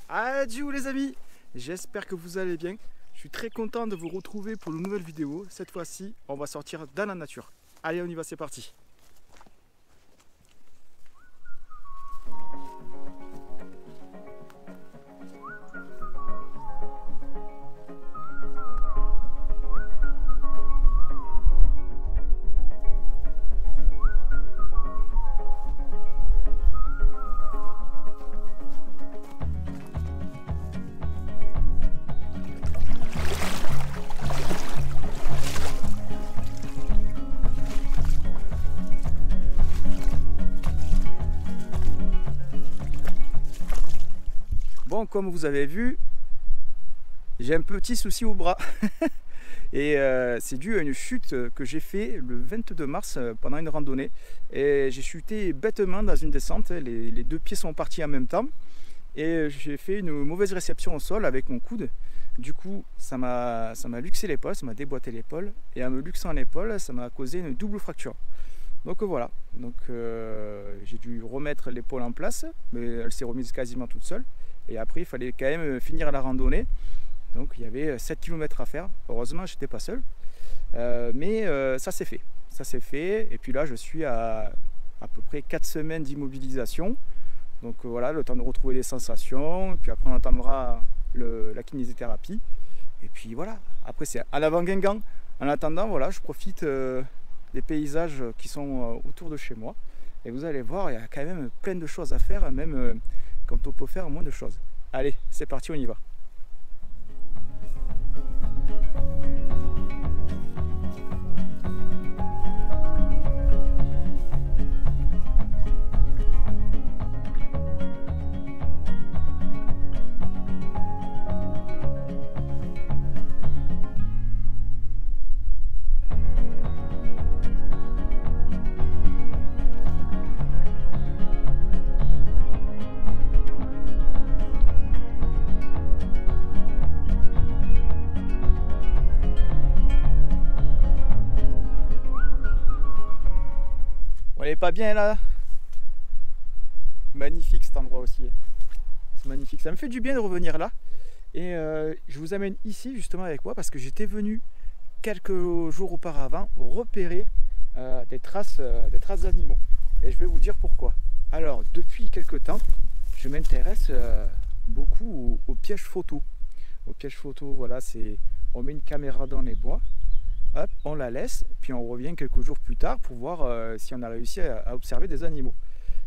Adieu les amis, j'espère que vous allez bien. Je suis très content de vous retrouver pour une nouvelle vidéo. Cette fois-ci, on va sortir dans la nature. Allez, on y va, c'est parti. Bon, comme vous avez vu, j'ai un petit souci au bras. Et c'est dû à une chute que j'ai fait le 22 mars pendant une randonnée. Et j'ai chuté bêtement dans une descente. Les deux pieds sont partis en même temps. Et j'ai fait une mauvaise réception au sol avec mon coude. Du coup, ça m'a luxé l'épaule, ça m'a déboîté l'épaule. Et en me luxant l'épaule, ça m'a causé une double fracture. Donc voilà, j'ai dû remettre l'épaule en place, mais elle s'est remise quasiment toute seule. Et après, il fallait quand même finir la randonnée. Donc il y avait 7 km à faire. Heureusement, je n'étais pas seul. Mais ça s'est fait. Ça s'est fait. Et puis là, je suis à peu près 4 semaines d'immobilisation. Donc voilà, le temps de retrouver les sensations. Puis après, on entendra la kinésithérapie. Et puis voilà, après c'est en avant Guingamp. En attendant, voilà, je profite des paysages qui sont autour de chez moi. Et vous allez voir, il y a quand même plein de choses à faire, même quand on peut faire moins de choses. Allez, c'est parti, on y va. On n'est pas bien là. Magnifique cet endroit aussi. C'est magnifique. Ça me fait du bien de revenir là. Et je vous amène ici justement avec moi parce que j'étais venu quelques jours auparavant repérer des traces d'animaux. Et je vais vous dire pourquoi. Alors depuis quelques temps, je m'intéresse beaucoup aux pièges photo. Aux pièges photo, voilà, on met une caméra dans les bois. Hop, on la laisse, puis on revient quelques jours plus tard pour voir si on a réussi à observer des animaux.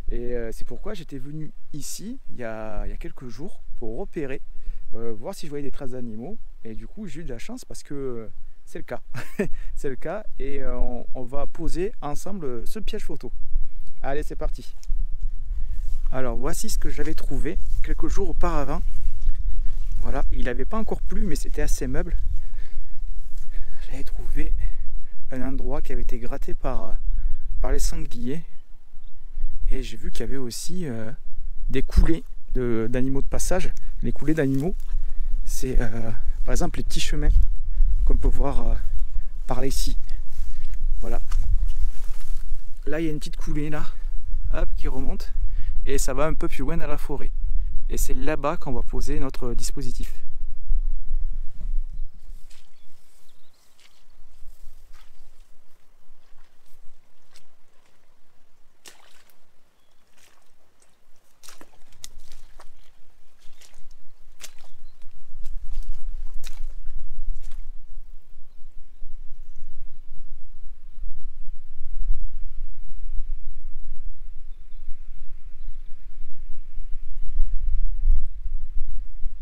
Et c'est pourquoi j'étais venu ici il y a quelques jours pour repérer, voir si je voyais des traces d'animaux. Et du coup, j'ai eu de la chance parce que c'est le cas. C'est le cas et on va poser ensemble ce piège photo. Allez, c'est parti. Alors, voici ce que j'avais trouvé quelques jours auparavant. Voilà, il n'avait pas encore plu, mais c'était assez meuble. J'avais trouvé un endroit qui avait été gratté par les sangliers et j'ai vu qu'il y avait aussi des coulées d'animaux de passage. Les coulées d'animaux, c'est par exemple les petits chemins qu'on peut voir par ici. Voilà. Là, il y a une petite coulée là, hop, qui remonte et ça va un peu plus loin dans la forêt. Et c'est là-bas qu'on va poser notre dispositif.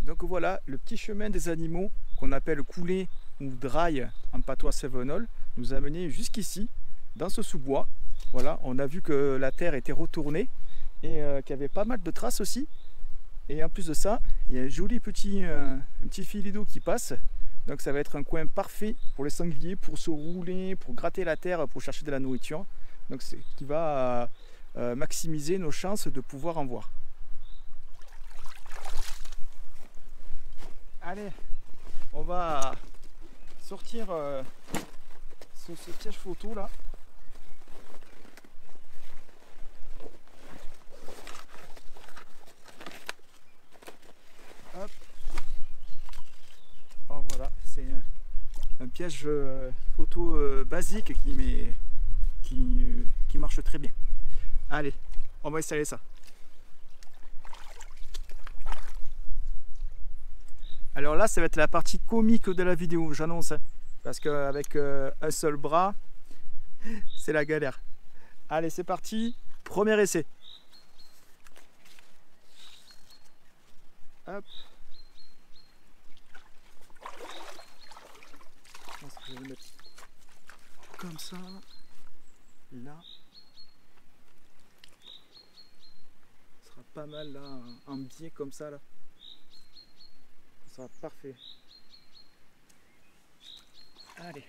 Donc voilà, le petit chemin des animaux qu'on appelle coulée ou draille en patois cévenol nous a mené jusqu'ici, dans ce sous-bois. Voilà, on a vu que la terre était retournée et qu'il y avait pas mal de traces aussi. Et en plus de ça, il y a un joli petit filet d'eau qui passe. Donc ça va être un coin parfait pour les sangliers, pour se rouler, pour gratter la terre, pour chercher de la nourriture. Donc c'est ce qui va maximiser nos chances de pouvoir en voir. Allez, on va sortir ce piège photo là. piège photo basique qui marche très bien. Allez, on va installer ça. Alors là, ça va être la partie comique de la vidéo, j'annonce. Parce qu'avec un seul bras, c'est la galère. Allez, c'est parti. Premier essai. Hop. Je pense que je vais le mettre comme ça. Là. Ce sera pas mal là, en biais comme ça là. Ce sera parfait. Allez.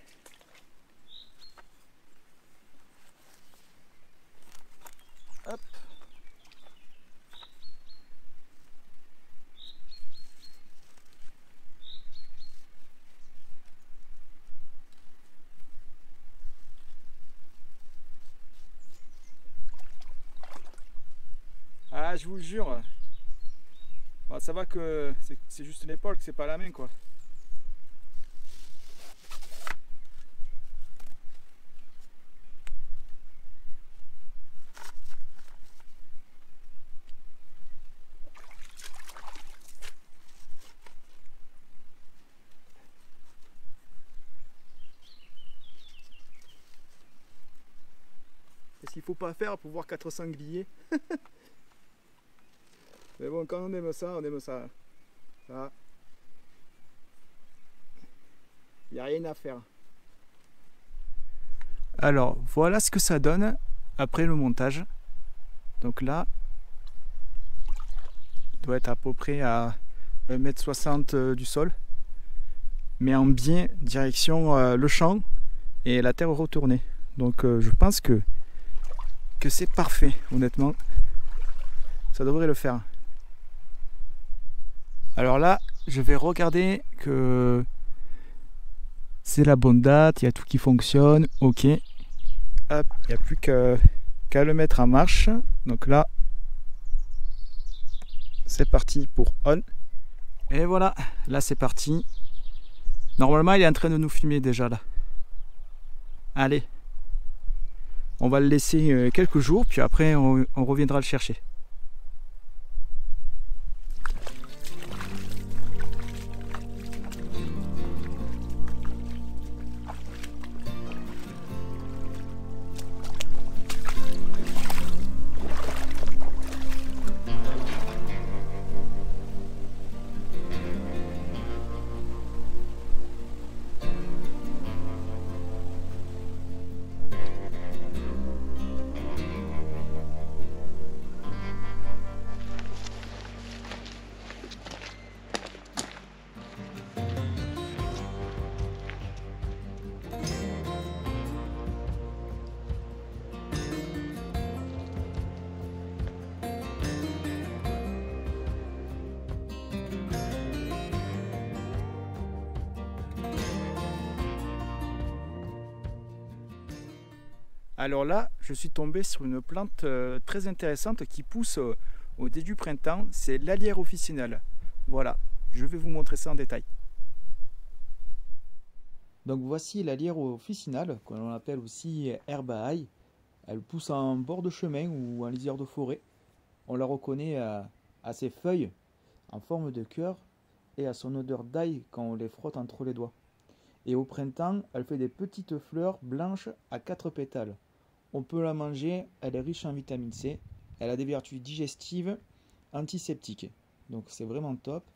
Hop. Ah, je vous le jure. Bon, ça va que c'est juste l'épaule, que c'est pas la main quoi. Qu'est-ce qu'il faut pas faire pour voir 4 sangliers? Mais bon, quand on aime ça, on aime ça. Ça. Il n'y a rien à faire. Alors, voilà ce que ça donne après le montage. Donc là, il doit être à peu près à 1,60 m du sol. Mais en bien direction le champ et la terre retournée. Donc je pense que c'est parfait, honnêtement. Ça devrait le faire. Alors là, je vais regarder que c'est la bonne date, il y a tout qui fonctionne, ok. Hop, il n'y a plus qu'à le mettre en marche. Donc là, c'est parti pour on. Et voilà, là c'est parti. Normalement, il est en train de nous filmer déjà là. Allez, on va le laisser quelques jours, puis après on reviendra le chercher. Alors là, je suis tombé sur une plante très intéressante qui pousse au début du printemps. C'est l'Alière officinale. Voilà, je vais vous montrer ça en détail. Donc voici l'Alière officinale, qu'on appelle aussi herbe à ail. Elle pousse en bord de chemin ou en lisière de forêt. On la reconnaît à ses feuilles en forme de cœur et à son odeur d'ail quand on les frotte entre les doigts. Et au printemps, elle fait des petites fleurs blanches à 4 pétales. On peut la manger, elle est riche en vitamine C, elle a des vertus digestives, antiseptiques. Donc c'est vraiment top.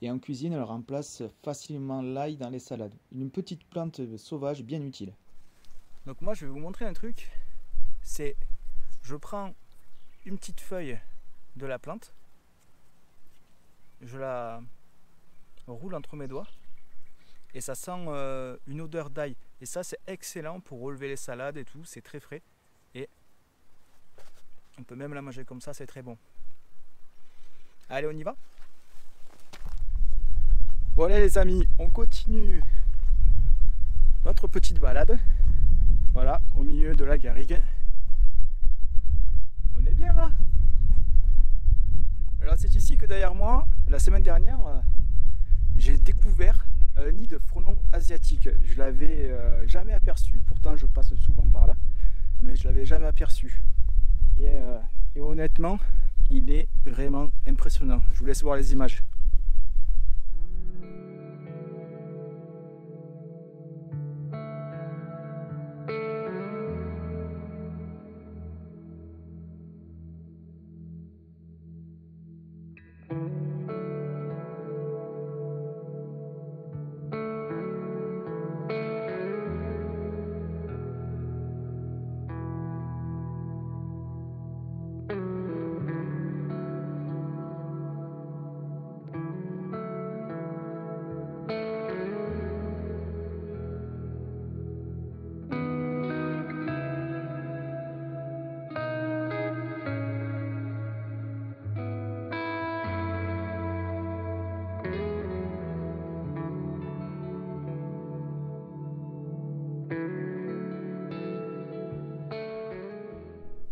Et en cuisine, elle remplace facilement l'ail dans les salades. Une petite plante sauvage bien utile. Donc moi, je vais vous montrer un truc. C'est, je prends une petite feuille de la plante, je la roule entre mes doigts et ça sent une odeur d'ail. Et ça, c'est excellent pour relever les salades et tout, c'est très frais. Et on peut même la manger comme ça, c'est très bon. Allez, on y va. Voilà les amis, on continue notre petite balade. Voilà, au milieu de la garrigue. On est bien là. Alors c'est ici que derrière moi, la semaine dernière, j'ai découvert un nid de frelons asiatiques. Je l'avais jamais aperçu, pourtant je passe souvent par là, mais je l'avais jamais aperçu. Et honnêtement, il est vraiment impressionnant. Je vous laisse voir les images.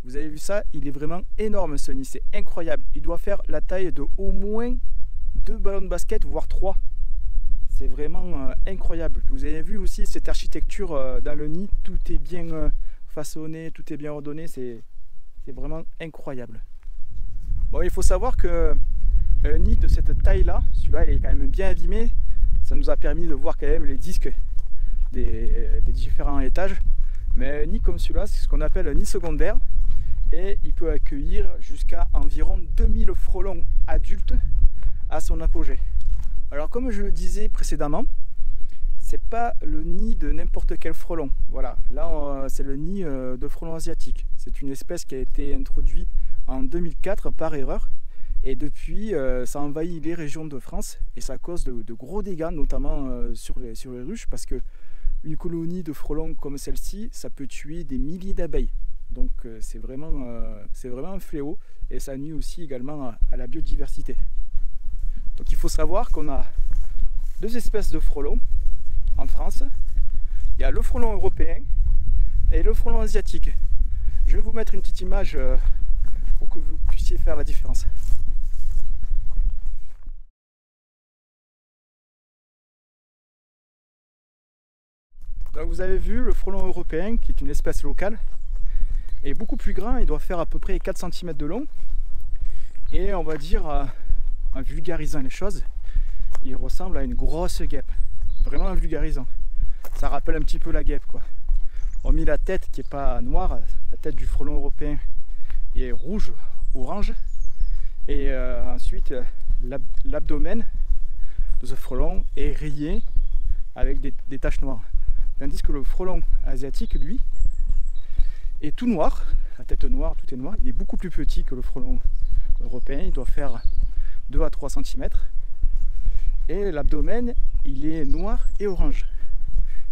Vous avez vu ça, il est vraiment énorme ce nid, c'est incroyable. Il doit faire la taille de au moins 2 ballons de basket, voire 3. C'est vraiment incroyable. Vous avez vu aussi cette architecture dans le nid, tout est bien façonné, tout est bien ordonné, c'est vraiment incroyable. Bon, il faut savoir que un nid de cette taille-là, celui-là il est quand même bien abîmé, ça nous a permis de voir quand même les disques des différents étages. Mais un nid comme celui-là, c'est ce qu'on appelle un nid secondaire. Et il peut accueillir jusqu'à environ 2000 frelons adultes à son apogée. Alors comme je le disais précédemment, c'est pas le nid de n'importe quel frelon. Voilà, là c'est le nid de frelons asiatiques. C'est une espèce qui a été introduite en 2004 par erreur. Et depuis, ça envahit les régions de France et ça cause de gros dégâts, notamment sur les ruches, parce que une colonie de frelons comme celle-ci, ça peut tuer des milliers d'abeilles. Donc c'est vraiment un fléau et ça nuit aussi également à la biodiversité. Donc il faut savoir qu'on a 2 espèces de frelons en France. Il y a le frelon européen et le frelon asiatique. Je vais vous mettre une petite image pour que vous puissiez faire la différence. Donc vous avez vu le frelon européen qui est une espèce locale est beaucoup plus grand, il doit faire à peu près 4 cm de long et on va dire en vulgarisant les choses, il ressemble à une grosse guêpe, vraiment en vulgarisant. Ça rappelle un petit peu la guêpe quoi. On met la tête qui est pas noire, la tête du frelon européen est rouge, orange et ensuite l'abdomen de ce frelon est rayé avec des taches noires. Tandis que le frelon asiatique, lui, est tout noir, la tête noire, tout est noir, il est beaucoup plus petit que le frelon européen, il doit faire 2 à 3 cm. Et l'abdomen, il est noir et orange.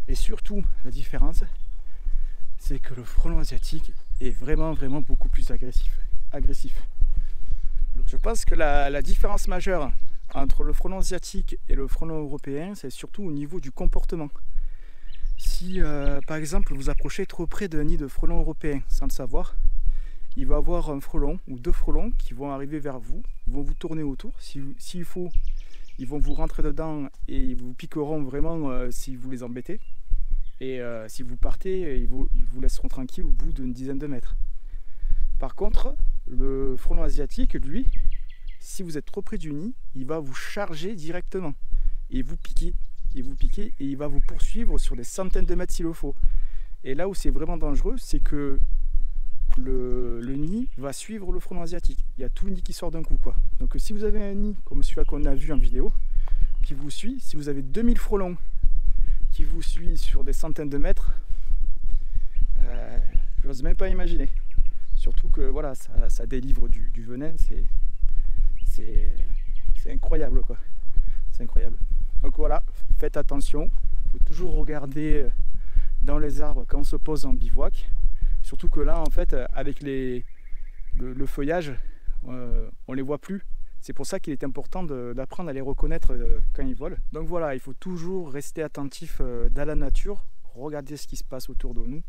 Et surtout, la différence, c'est que le frelon asiatique est vraiment beaucoup plus agressif. Donc je pense que la différence majeure entre le frelon asiatique et le frelon européen, c'est surtout au niveau du comportement. Si par exemple vous approchez trop près d'un nid de frelons européens sans le savoir, il va y avoir un frelon ou 2 frelons qui vont arriver vers vous, ils vont vous tourner autour. S'il faut, ils vont vous rentrer dedans et ils vous piqueront vraiment si vous les embêtez. Et si vous partez, ils vous laisseront tranquille au bout d'une dizaine de mètres. Par contre, le frelon asiatique, lui, si vous êtes trop près du nid, il va vous charger directement et vous piquer. Et il va vous poursuivre sur des centaines de mètres s'il le faut. Et là où c'est vraiment dangereux, c'est que le nid va suivre le frelon asiatique. Il y a tout le nid qui sort d'un coup quoi. Donc si vous avez un nid comme celui-là qu'on a vu en vidéo, qui vous suit, si vous avez 2000 frelons qui vous suivent sur des centaines de mètres, je n'ose même pas imaginer. Surtout que voilà, ça délivre du venin, c'est incroyable quoi. C'est incroyable. Donc voilà, faites attention, il faut toujours regarder dans les arbres quand on se pose en bivouac. Surtout que là, en fait, avec le feuillage, on ne les voit plus. C'est pour ça qu'il est important d'apprendre à les reconnaître quand ils volent. Donc voilà, il faut toujours rester attentif dans la nature, regarder ce qui se passe autour de nous.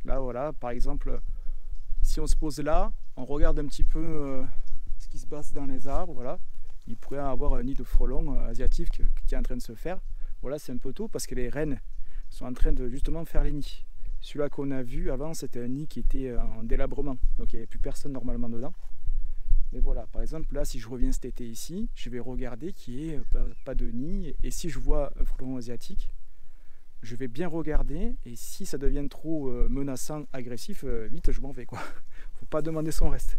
Là, voilà, par exemple, si on se pose là, on regarde un petit peu ce qui se passe dans les arbres, voilà. Il pourrait y avoir un nid de frelons asiatique qui est en train de se faire. Voilà, c'est un peu tôt parce que les rennes sont en train de justement faire les nids. Celui-là qu'on a vu avant, c'était un nid qui était en délabrement, donc il n'y avait plus personne normalement dedans. Mais voilà, par exemple, là, si je reviens cet été ici, je vais regarder qu'il n'y ait pas de nid. Et si je vois un frelon asiatique, je vais bien regarder. Et si ça devient trop menaçant, agressif, vite, je m'en vais, quoi. Faut pas demander son reste.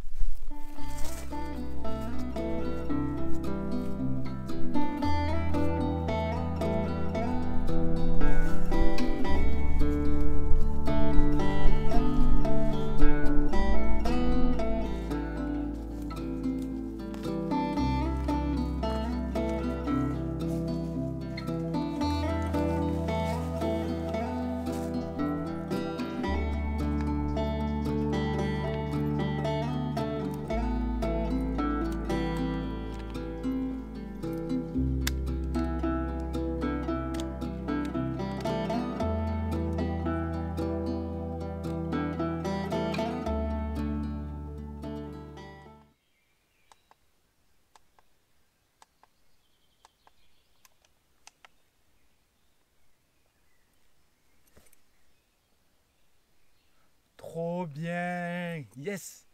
Trop bien! Yes!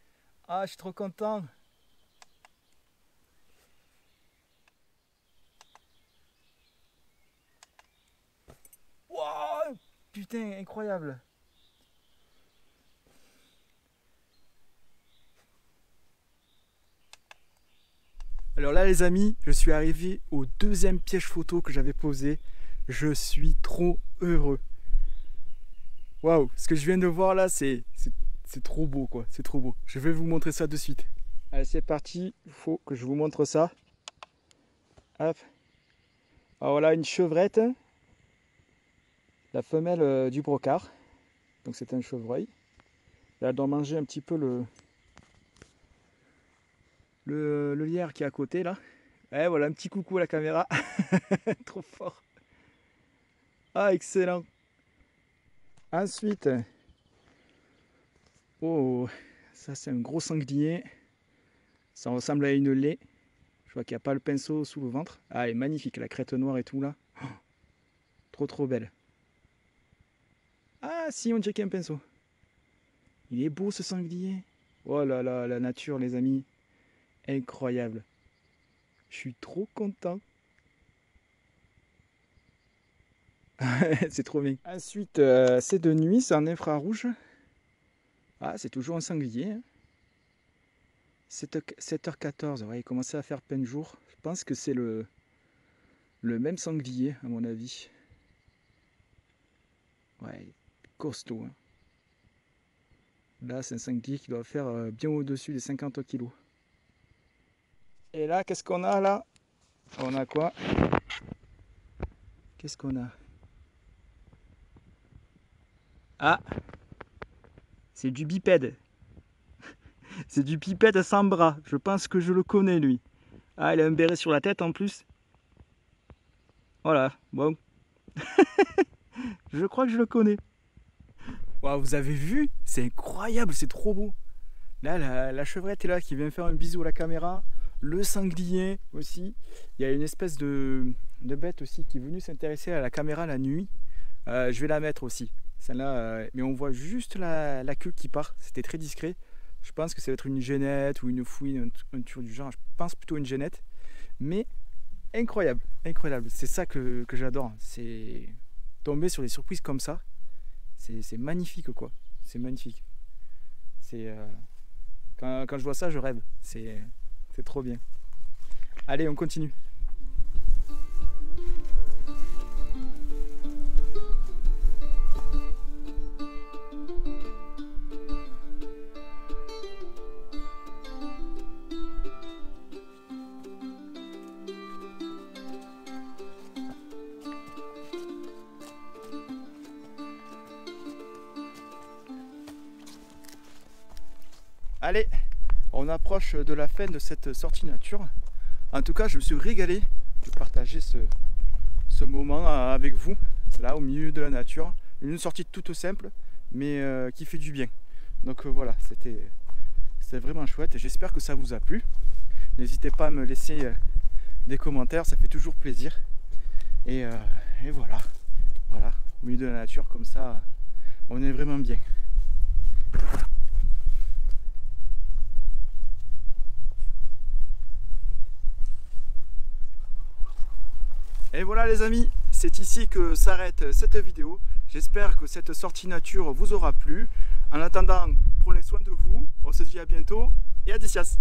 Ah, je suis trop content! Wow! Putain, incroyable! Alors là les amis, je suis arrivé au deuxième piège photo que j'avais posé. Je suis trop heureux. Waouh, ce que je viens de voir là, c'est trop beau quoi, c'est trop beau. Je vais vous montrer ça de suite. Allez, c'est parti, il faut que je vous montre ça. Hop. Alors voilà une chevrette, la femelle du brocard. Donc c'est un chevreuil. Elle doit manger un petit peu le lierre qui est à côté là. Et voilà, un petit coucou à la caméra. Trop fort. Ah, excellent. Ensuite, oh, ça c'est un gros sanglier. Ça ressemble à une laie. Je vois qu'il n'y a pas le pinceau sous le ventre. Ah, elle est magnifique, la crête noire et tout là. Oh, trop trop belle. Ah si, on dirait qu'il y a un pinceau. Il est beau ce sanglier. Oh là là, la nature les amis. Incroyable. Je suis trop content. C'est trop bien. Ensuite, c'est de nuit, c'est en infrarouge. Ah, c'est toujours un sanglier. 7h14, ouais, il commençait à faire peine jour. Je pense que c'est le même sanglier, à mon avis. Ouais, costaud. Hein. Là, c'est un sanglier qui doit faire bien au-dessus des 50 kg. Et là, qu'est-ce qu'on a là? On a quoi? Qu'est-ce qu'on a? Ah! C'est du bipède. C'est du bipède sans bras. Je pense que je le connais lui. Ah, il a un béret sur la tête en plus. Voilà, bon. Je crois que je le connais. Wow, vous avez vu? C'est incroyable, c'est trop beau. Là, la chevrette est là qui vient faire un bisou à la caméra. Le sanglier aussi. Il y a une espèce de bête aussi qui est venue s'intéresser à la caméra la nuit. Je vais la mettre aussi. Celle-là, mais on voit juste la queue qui part. C'était très discret. Je pense que ça va être une genette ou une fouine, un truc du genre. Je pense plutôt une genette. Mais incroyable, incroyable. C'est ça que j'adore. C'est tomber sur des surprises comme ça. C'est magnifique quoi. C'est magnifique. C'est quand je vois ça, je rêve. C'est trop bien. Allez, on continue. Allez, on approche de la fin de cette sortie nature. En tout cas, je me suis régalé de partager ce moment avec vous, là au milieu de la nature. Une sortie toute simple, mais qui fait du bien. Donc voilà, c'était vraiment chouette et j'espère que ça vous a plu. N'hésitez pas à me laisser des commentaires, ça fait toujours plaisir. Et Et voilà, voilà, au milieu de la nature comme ça, on est vraiment bien. Et voilà les amis, c'est ici que s'arrête cette vidéo. J'espère que cette sortie nature vous aura plu. En attendant, prenez soin de vous. On se dit à bientôt et à Adicias.